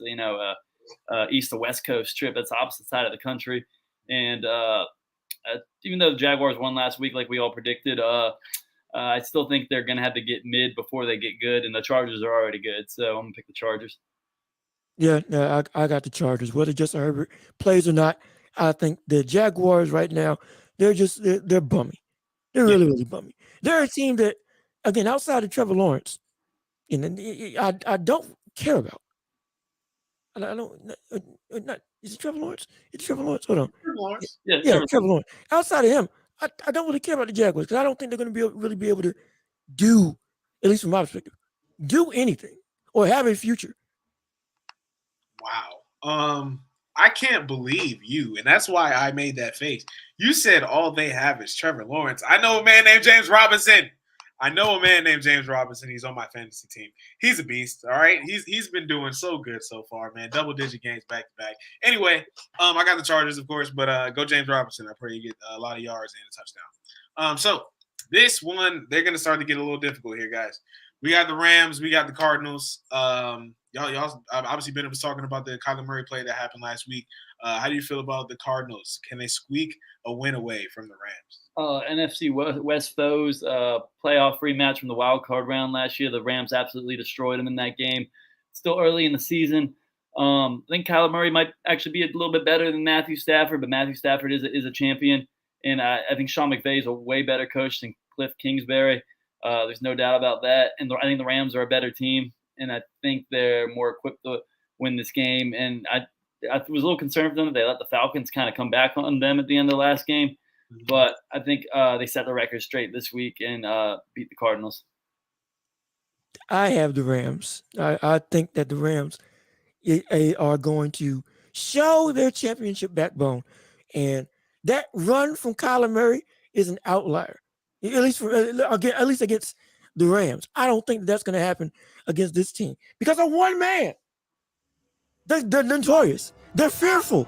east to west coast trip. That's the opposite side of the country. And even though the Jaguars won last week like we all predicted, I still think they're going to have to get mid before they get good, and the Chargers are already good. So I'm going to pick the Chargers. Yeah, I got the Chargers. Whether Justin Herbert plays or not, I think the Jaguars right now, they're bummy. They're really, really bummy. They're a team that, again, outside of Trevor Lawrence, I don't care about. I don't. Not is it Trevor Lawrence? It's Trevor Lawrence. Hold on. Trevor Lawrence. Yeah, Trevor Lawrence. Outside of him, I don't really care about the Jaguars because I don't think they're going to really be able to do, at least from my perspective, do anything or have a future. Wow. I can't believe you, and that's why I made that face. You said all they have is Trevor Lawrence. I know a man named James Robinson. He's on my fantasy team. He's a beast. All right. He's been doing so good so far, man. Double-digit games back to back. Anyway, I got the Chargers, of course, but go James Robinson. I pray you get a lot of yards and a touchdown. So this one, they're gonna start to get a little difficult here, guys. We got the Rams, we got the Cardinals. Y'all obviously Ben was talking about the Kyler Murray play that happened last week. How do you feel about the Cardinals? Can they squeak a win away from the Rams? NFC West foes, playoff rematch from the wild card round last year. The Rams absolutely destroyed them in that game. Still early in the season. I think Kyler Murray might actually be a little bit better than Matthew Stafford, but Matthew Stafford is a champion. And I think Sean McVay is a way better coach than Cliff Kingsbury. There's no doubt about that. And I think the Rams are a better team, and I think they're more equipped to win this game. And I was a little concerned for them that they let the Falcons kind of come back on them at the end of the last game. But I think they set the record straight this week and beat the Cardinals. I have the Rams. I think that the Rams are going to show their championship backbone. And that run from Kyler Murray is an outlier, at least against the Rams. I don't think that's going to happen against this team because of one man. They're notorious. They're fearful.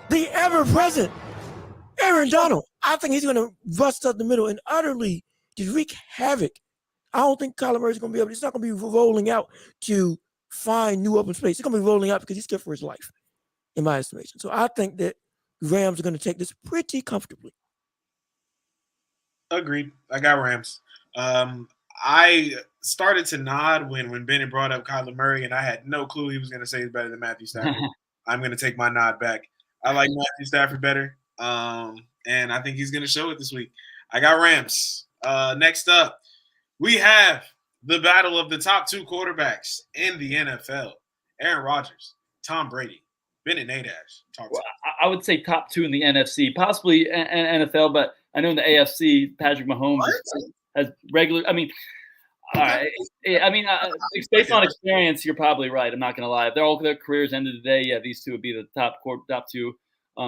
The ever-present Aaron Donald. I think he's going to bust up the middle and utterly just wreak havoc. I don't think Kyler Murray's going to be able. It's not going to be rolling out to find new open space. It's going to be rolling out because he's scared for his life, in my estimation. So I think that Rams are going to take this pretty comfortably. Agreed. I got Rams. I started to nod when Bennett brought up Kyler Murray, and I had no clue he was going to say he's better than Matthew Stafford. I'm going to take my nod back. I like Matthew Stafford better, and I think he's going to show it this week. I got Rams. Next up, we have the battle of the top two quarterbacks in the NFL. Aaron Rodgers, Tom Brady, Bennett Nadash. Well, I would say top two in the NFC, possibly NFL, but I know in the AFC, Patrick Mahomes has regular. I mean, all right. I mean, based on experience, you're probably right. I'm not going to lie. If they're all their careers end of the day, yeah, these two would be the top two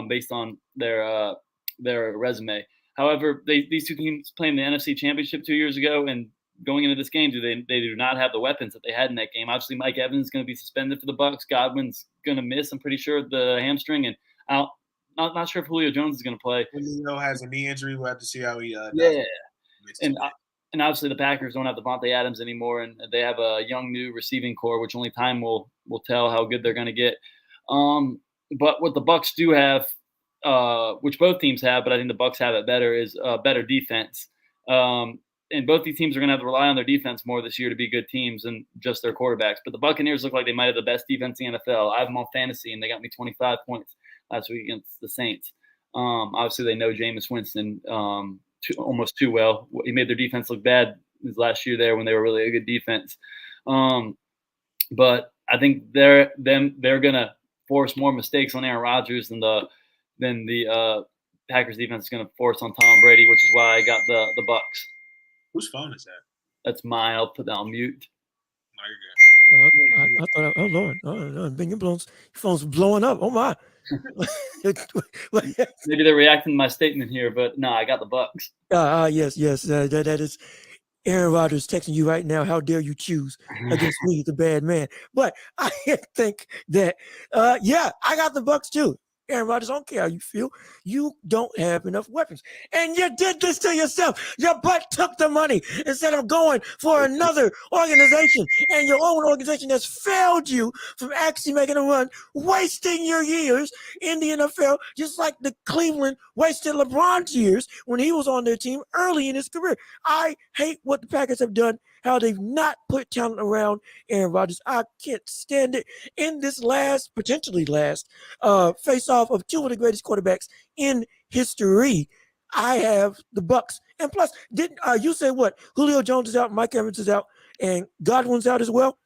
based on their resume. However, these two teams playing the NFC Championship 2 years ago, and going into this game, they do not have the weapons that they had in that game. Obviously, Mike Evans is going to be suspended for the Bucs. Godwin's going to miss, I'm pretty sure, the hamstring, and not sure if Julio Jones is going to play. Julio has a knee injury. We'll have to see how he does. And obviously the Packers don't have Devontae Adams anymore, and they have a young new receiving core, which only time will tell how good they're going to get. But what the Bucs do have, which both teams have, but I think the Bucs have it better, is better defense. And both these teams are going to have to rely on their defense more this year to be good teams than just their quarterbacks. But the Buccaneers look like they might have the best defense in the NFL. I have them on fantasy, and they got me 25 points last week against the Saints. Obviously, they know Jameis Winston almost too well. He made their defense look bad his last year there when they were really a good defense. But I think they're going to force more mistakes on Aaron Rodgers than the Packers defense is going to force on Tom Brady, which is why I got the Bucs. Whose phone is that? That's mine. I'll put that on mute. No, you're good. I thought, oh Lord, your phone's blowing up. Oh my. Maybe they're reacting to my statement here, but no, I got the Bucs. Yes. That is Aaron Rodgers texting you right now. How dare you choose against me, the bad man? But I think that, I got the Bucs too. Aaron Rodgers, I don't care how you feel. You don't have enough weapons. And you did this to yourself. Your butt took the money instead of going for another organization. And your own organization has failed you from actually making a run, wasting your years in the NFL, just like the Cleveland wasted LeBron's years when he was on their team early in his career. I hate what the Packers have done, how they've not put talent around Aaron Rodgers. I can't stand it. In this potentially last face-off of two of the greatest quarterbacks in history, I have the Bucs. And plus, didn't you say what? Julio Jones is out, Mike Evans is out, and Godwin's out as well?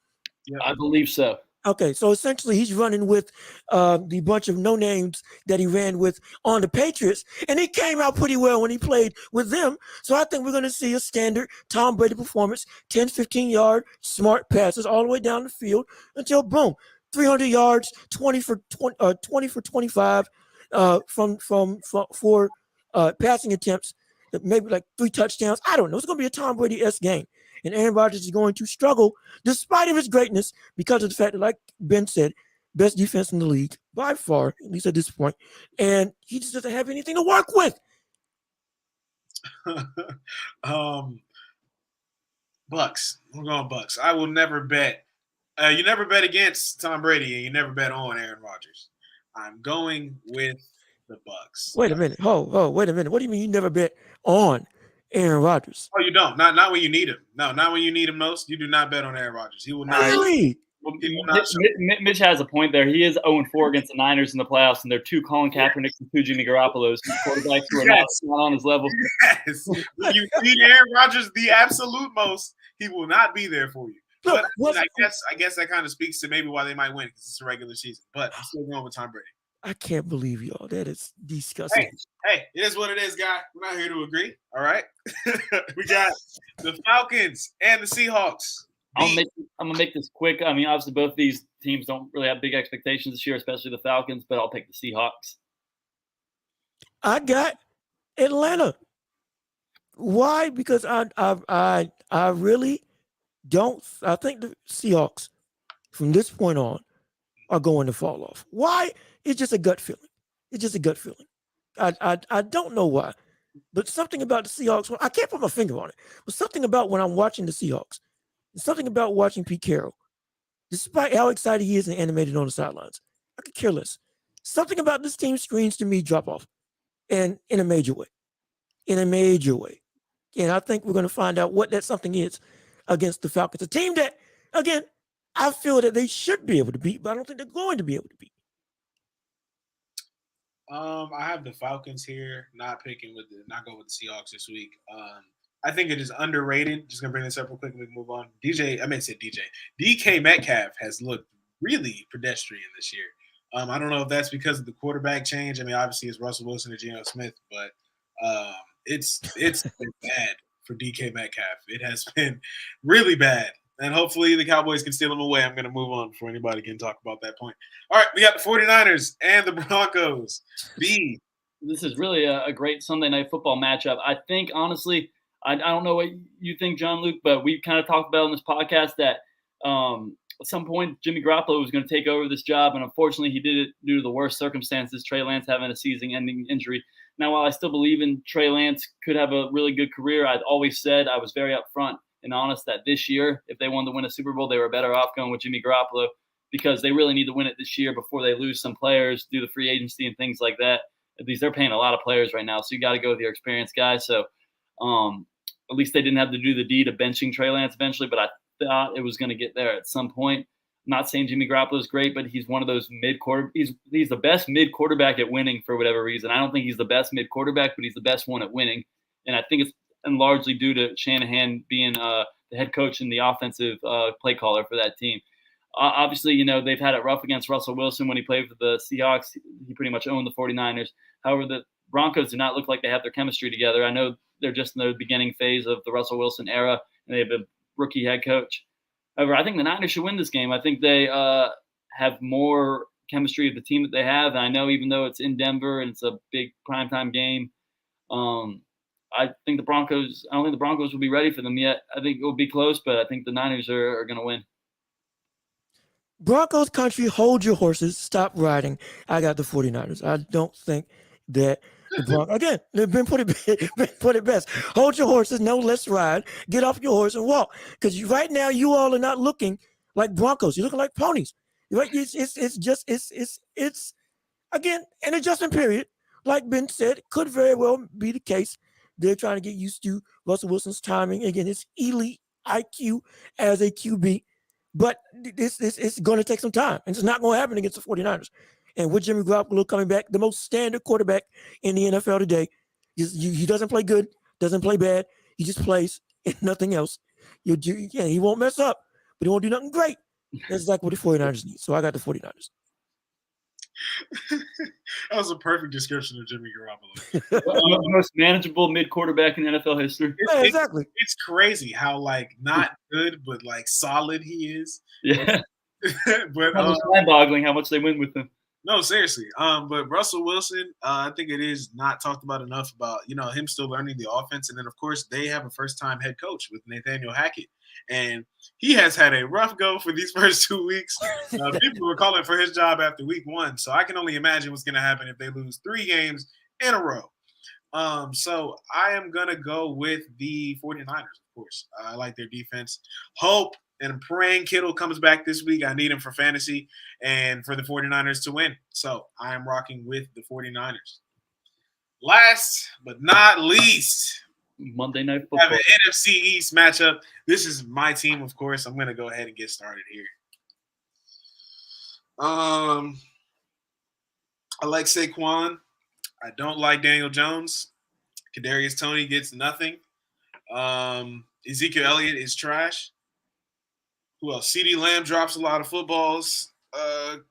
Yeah, I believe so. Okay, so essentially he's running with the bunch of no-names that he ran with on the Patriots, and he came out pretty well when he played with them. So I think we're going to see a standard Tom Brady performance, 10, 15-yard smart passes all the way down the field until, boom, 300 yards, 20 for 25 for passing attempts, maybe like 3 touchdowns. I don't know. It's going to be a Tom Brady-esque game. And Aaron Rodgers is going to struggle despite of his greatness because of the fact that, like Ben said, best defense in the league by far, at least at this point. And he just doesn't have anything to work with. Bucs. We're going Bucs. I will never bet. You never bet against Tom Brady, and you never bet on Aaron Rodgers. I'm going with the Bucs. Wait a minute. Wait a minute. What do you mean you never bet on Aaron Rodgers? Oh, you don't. Not when you need him. No, not when you need him most. You do not bet on Aaron Rodgers. He will not. Really? Mitch has a point there. He is 0-4 against the Niners in the playoffs, and they're 2 Colin Kaepernick and 2 Jimmy Garoppolo's quarterbacks who are not on his level. Yes. When you need Aaron Rodgers the absolute most, he will not be there for you. But I guess that kind of speaks to maybe why they might win because it's a regular season. But I'm still going with Tom Brady. I can't believe y'all. That is disgusting. Hey, it is what it is, guy. We're not here to agree. All right. We got the Falcons and the Seahawks. I'm gonna make this quick. I mean, obviously, both these teams don't really have big expectations this year, especially the Falcons. But I'll pick the Seahawks. I got Atlanta. Why? Because I really don't. I think the Seahawks, from this point on, are going to fall off. Why? It's just a gut feeling. It's just a gut feeling. I don't know why, but something about the Seahawks. I can't put my finger on it. But something about when I'm watching the Seahawks. Something about watching Pete Carroll, despite how excited he is and animated on the sidelines. I could care less. Something about this team screams to me drop off, and in a major way. And I think we're going to find out what that something is against the Falcons. A team that, again, I feel that they should be able to beat, but I don't think they're going to be able to beat. I have the Falcons here, not going with the Seahawks this week. I think it is underrated. Just gonna bring this up real quick and we can move on. DK Metcalf has looked really pedestrian this year. I don't know if that's because of the quarterback change. I mean, obviously it's Russell Wilson and Geno Smith, but it's been bad for DK Metcalf. It has been really bad. And hopefully the Cowboys can steal him away. I'm going to move on before anybody can talk about that point. All right, we got the 49ers and the Broncos. This is really a great Sunday night football matchup. I think, honestly, I don't know what you think, John Luke, but we kind of talked about on this podcast that at some point Jimmy Garoppolo was going to take over this job, and unfortunately he did it due to the worst circumstances, Trey Lance having a season-ending injury. Now, while I still believe in Trey Lance could have a really good career, I've always said, I was very upfront and honest that this year, if they wanted to win a Super Bowl, they were better off going with Jimmy Garoppolo because they really need to win it this year before they lose some players, do the free agency and things like that. At least they're paying a lot of players right now, so you got to go with your experienced guys. So at least they didn't have to do the deed of benching Trey Lance eventually, but I thought it was going to get there at some point. I'm not saying Jimmy Garoppolo is great, but he's one of those mid-quarter. He's the best mid-quarterback at winning for whatever reason. I don't think he's the best mid-quarterback, but he's the best one at winning. And I think it's largely due to Shanahan being the head coach and the offensive play caller for that team. Obviously, you know, they've had it rough against Russell Wilson when he played for the Seahawks. He pretty much owned the 49ers. However, the Broncos do not look like they have their chemistry together. I know they're just in the beginning phase of the Russell Wilson era, and they have a rookie head coach. However, I think the Niners should win this game. I think they have more chemistry of the team that they have. And I know even though it's in Denver and it's a big primetime game, I think the Broncos – I don't think the Broncos will be ready for them yet. I think it will be close, but I think the Niners are going to win. Broncos country, hold your horses, stop riding. I got the 49ers. I don't think that the Broncos – again, they've been put it best. Hold your horses, no, let's ride. Get off your horse and walk. Because right now you all are not looking like Broncos. You're looking like ponies. Right? It's again, an adjustment period. Like Ben said, it could very well be the case. They're trying to get used to Russell Wilson's timing. Again, his elite IQ as a QB. But it's going to take some time. And it's not going to happen against the 49ers. And with Jimmy Garoppolo coming back, the most standard quarterback in the NFL today, he doesn't play good, doesn't play bad. He just plays and nothing else. He won't mess up, but he won't do nothing great. That's exactly what the 49ers need. So I got the 49ers. That was a perfect description of Jimmy Garoppolo. The most manageable mid-quarterback in NFL history. Yeah, exactly. It's crazy how, like, not good, but, like, solid he is. Yeah. But it's mind-boggling how much they win with him. No, seriously. But Russell Wilson, I think it is not talked about enough about, you know, him still learning the offense. And then, of course, they have a first-time head coach with Nathaniel Hackett. And he has had a rough go for these first 2 weeks. People were calling for his job after week 1. So I can only imagine what's going to happen if they lose 3 games in a row. So I am going to go with the 49ers, of course. I like their defense. Hope and I'm praying Kittle comes back this week. I need him for fantasy and for the 49ers to win. So I am rocking with the 49ers. Last but not least, Monday Night we have Football. an NFC East matchup. This is my team, of course. I'm going to go ahead and get started here. I like Saquon. I don't like Daniel Jones. Kadarius Toney gets nothing. Ezekiel Elliott is trash. Who else? CeeDee Lamb drops a lot of footballs.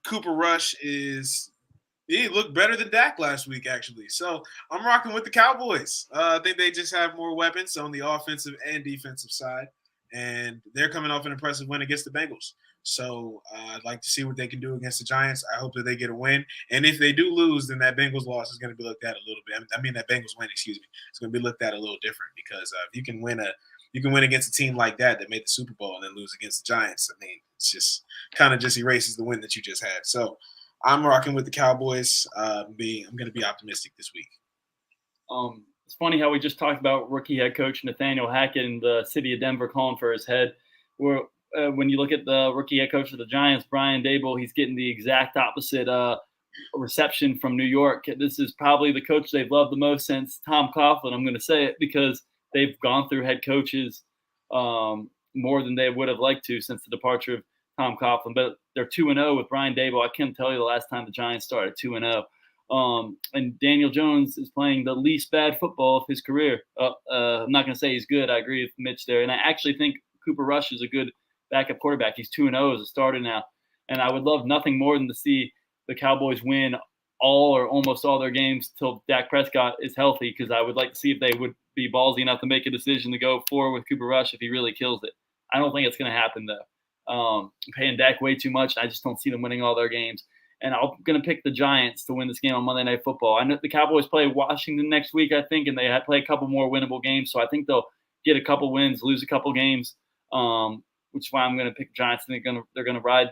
Cooper Rush he looked better than Dak last week, actually. So I'm rocking with the Cowboys. I think they just have more weapons on the offensive and defensive side. And they're coming off an impressive win against the Bengals. So I'd like to see what they can do against the Giants. I hope that they get a win. And if they do lose, then that Bengals loss is going to be looked at a little bit. I mean, that Bengals win, excuse me. It's going to be looked at a little different because if you can win against a team like that made the Super Bowl and then lose against the Giants. I mean, it's just kind of just erases the win that you just had. So I'm rocking with the Cowboys. I'm going to be optimistic this week. It's funny how we just talked about rookie head coach Nathaniel Hackett in the city of Denver calling for his head. When you look at the rookie head coach of the Giants, Brian Daboll, he's getting the exact opposite reception from New York. This is probably the coach they've loved the most since Tom Coughlin. I'm going to say it because they've gone through head coaches more than they would have liked to since the departure of Tom Coughlin. But they're 2-0 with Brian Daboll. I can't tell you the last time the Giants started 2-0. And Daniel Jones is playing the least bad football of his career. I'm not going to say he's good. I agree with Mitch there. And I actually think Cooper Rush is a good backup quarterback. He's 2-0 as a starter now. And I would love nothing more than to see the Cowboys win all or almost all their games till Dak Prescott is healthy, because I would like to see if they would be ballsy enough to make a decision to go forward with Cooper Rush if he really kills it. I don't think it's going to happen, though. I'm paying Dak way too much. I just don't see them winning all their games. And I'm going to pick the Giants to win this game on Monday Night Football. I know the Cowboys play Washington next week, I think, and they play a couple more winnable games. So I think they'll get a couple wins, lose a couple games, which is why I'm going to pick Giants. I think they're going to ride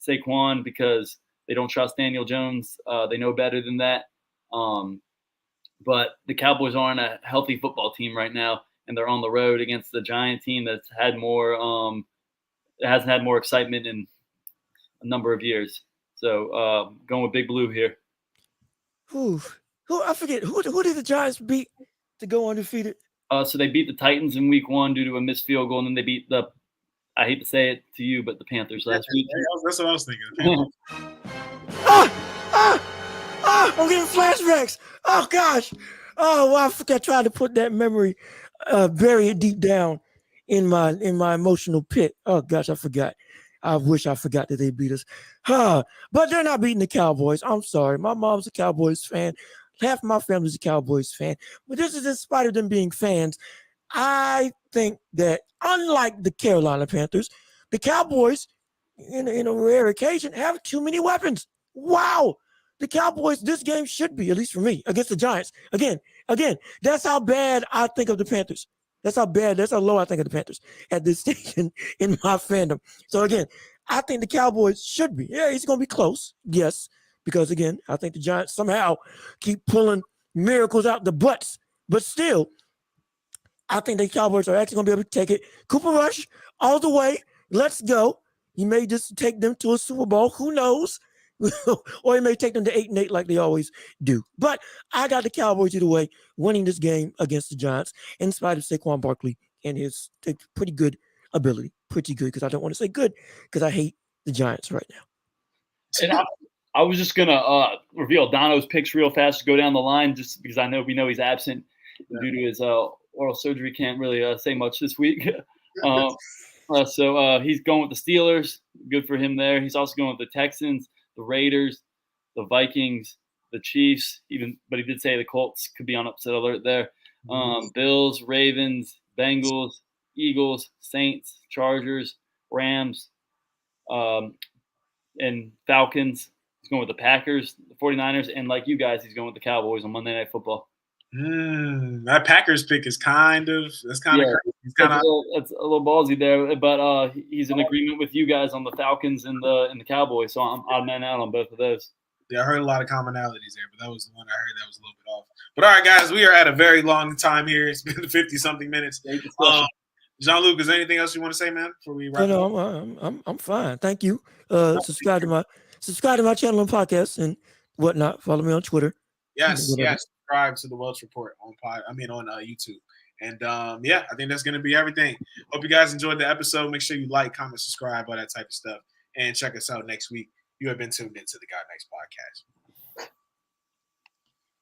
Saquon because they don't trust Daniel Jones. They know better than that. But the Cowboys aren't a healthy football team right now, and they're on the road against the Giant team that's had more hasn't had more excitement in a number of years. So going with Big Blue here. Who I forget who did the Giants beat to go undefeated? So they beat the Titans in week 1 due to a missed field goal, and then they beat I hate to say it to you, but the Panthers last week. That's what I was thinking. I'm getting flashbacks. Oh gosh. Oh, well, I forgot. I tried to put that memory, bury it deep down in my emotional pit. Oh gosh, I forgot. I wish I forgot that they beat us. But they're not beating the Cowboys. I'm sorry. My mom's a Cowboys fan. Half of my family's a Cowboys fan. But this is in spite of them being fans. I think that unlike the Carolina Panthers, the Cowboys, in a rare occasion, have too many weapons. Wow. The Cowboys, this game should be, at least for me, against the Giants. Again, that's how bad I think of the Panthers. That's how low I think of the Panthers at this stage in my fandom. So again, I think the Cowboys should be. Yeah, it's going to be close. Yes, because again, I think the Giants somehow keep pulling miracles out the butts. But still, I think the Cowboys are actually going to be able to take it. Cooper Rush all the way. Let's go. He may just take them to a Super Bowl. Who knows? Or he may take them to 8-8 like they always do. But I got the Cowboys either way, winning this game against the Giants in spite of Saquon Barkley and his pretty good ability. Pretty good, because I don't want to say good because I hate the Giants right now. And I was just going to reveal Dono's picks real fast to go down the line, just because we know he's absent due to his oral surgery. Can't really say much this week. So he's going with the Steelers. Good for him there. He's also going with the Texans, the Raiders, the Vikings, the Chiefs, but he did say the Colts could be on upset alert there. Bills, Ravens, Bengals, Eagles, Saints, Chargers, Rams, and Falcons. He's going with the Packers, the 49ers, and like you guys, he's going with the Cowboys on Monday Night Football. That Packers pick is kind of crazy. It's a little ballsy there, but he's in agreement with you guys on the Falcons and the Cowboys, so I'm odd man out on both of those. Yeah, I heard a lot of commonalities there, but that was the one I heard that was a little bit off. But all right, guys, we are at a very long time here. It's been 50-something minutes. Jean-Luc, is there anything else you want to say, man, before we wrap up? I'm fine. Thank you. Subscribe to my channel and podcast and whatnot. Follow me on Twitter. Yes. Subscribe to the Welch Report on YouTube. And I think that's going to be everything. Hope you guys enjoyed the episode. Make sure you like, comment, subscribe, all that type of stuff. And check us out next week. You have been tuned into the God Next Podcast.